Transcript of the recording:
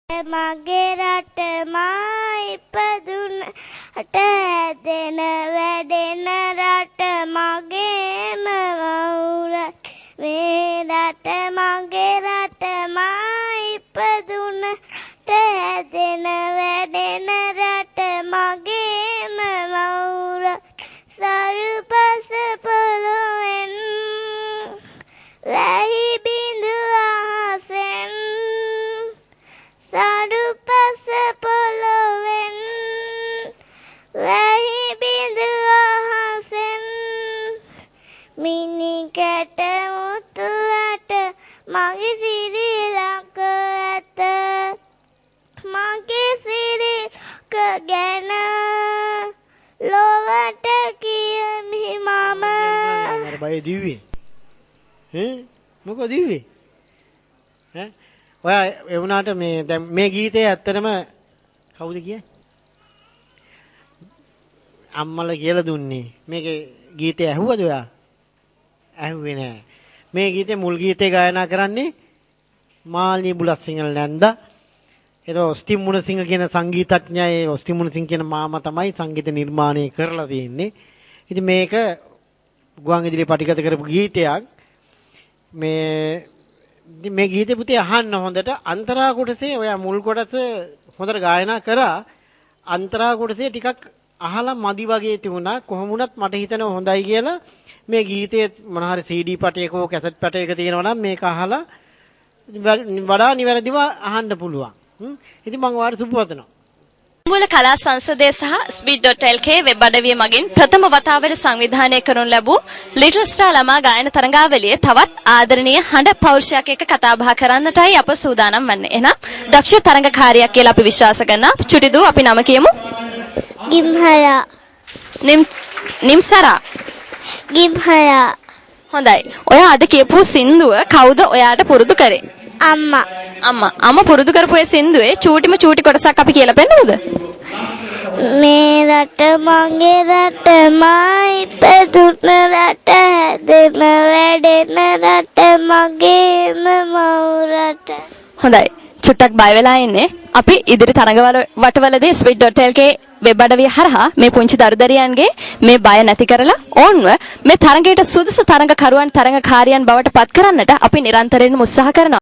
මගේ රට මා ඉපදුනට හැදෙන වැඩෙන රට මගේම වවුරට මේ රට මගේ රට මා ඉපදුනට හැදෙන වැඩෙන රට මගේම වවුරට සරුපස පොළොවෙන් වැහි බිඳු අහසෙන් සරුපස පොළොවෙන් වැහි බිඳු අහසෙන් මිනිකට මුතුවට මගේ සිරිලක ඇත මගේ සිරිලක ගැන ලොවට කියමි මම බය දිව්වේ මොකද දිව්වේ ඔයා ඒ වුණාට මේ දැන් මේ ගීතය ඇත්තටම කවුද කියන්නේ? අම්මලා කියලා දුන්නේ. මේකේ ගීතය ඇහුවද ඔයා? ඇහුවේ නෑ. මේ ගීතේ මුල් ගීතේ ගායනා කරන්නේ මාල්නී බුලත්සිංහල නැන්දා. ඒක ඔස්ටින් මුණසිංහ කියන සංගීතඥයා ඔස්ටින් මුණසිංහ කියන මාමා තමයි සංගීත නිර්මාණය කරලා තියෙන්නේ. ඉතින් මේක ගුවන් ඉදිරියේ පටිගත කරපු ගීතයක්. මේ ගීතේ පුතේ අහන්න හොඳට අන්තරා කොටසේ ඔයා මුල් කොටස හොඳට ගායනා කරා අන්තරා කොටසේ ටිකක් අහලා මදි වගේ තිබුණා කොහොම වුණත් මට හිතෙනවා හොඳයි කියලා මේ ගීතයේ මොන හරි CD පටයක හෝ කැසට් පටයක තියෙනවා නම් මේක අහලා වඩා නිවැරදිව අහන්න පුළුවන්. ඉතින් මම ඔයාලට සුබපතනවා. මූල කලා සංසදය සහ speed.lk වෙබ් අඩවිය මගින් ප්‍රථම වතාවට සංවිධානය කරනු ලැබූ ලිටල් ස්ටාර් ළමා ගායන තරඟාවලියේ තවත් ආදරණීය හඬ පෞරුෂයක් එක්ක කතා බහ කරන්නටයි අප සූදානම් වන්නේ. එහෙනම් දක්ෂ තරඟකාරියක් කියලා අපි විශ්වාස කරනවා. චුටිදු අපි නම කියමු. ගිම්හයා නිම්සරා ගිම්හයා හොඳයි. ඔයා අද කියපු සින්දුව කවුද ඔයාට පුරුදු කරේ? අම්මා පුරුදු කරපු ඒ සින්දුවේ චූටි කොටසක් අපි කියලා පෙන්නමුද? මේ රට මගේ රට මා ඉපදුන රට හැදෙන වැඩෙන රට මගේම මව් රට. හොඳයි. චුට්ටක් බය වෙලා ඉන්නේ. අපි ඉදිරි තරඟවල වටවලදී speed.lk වෙබ් අඩවිය හරහා මේ පුංචි දරුදරියන්ගේ මේ බය නැති කරලා ඕන්ව මේ තරඟයට සුදුසු තරඟකරුවන් තරඟකාරියන් බවට පත් කරන්නට අපි නිරන්තරයෙන්ම උත්සාහ කරනවා.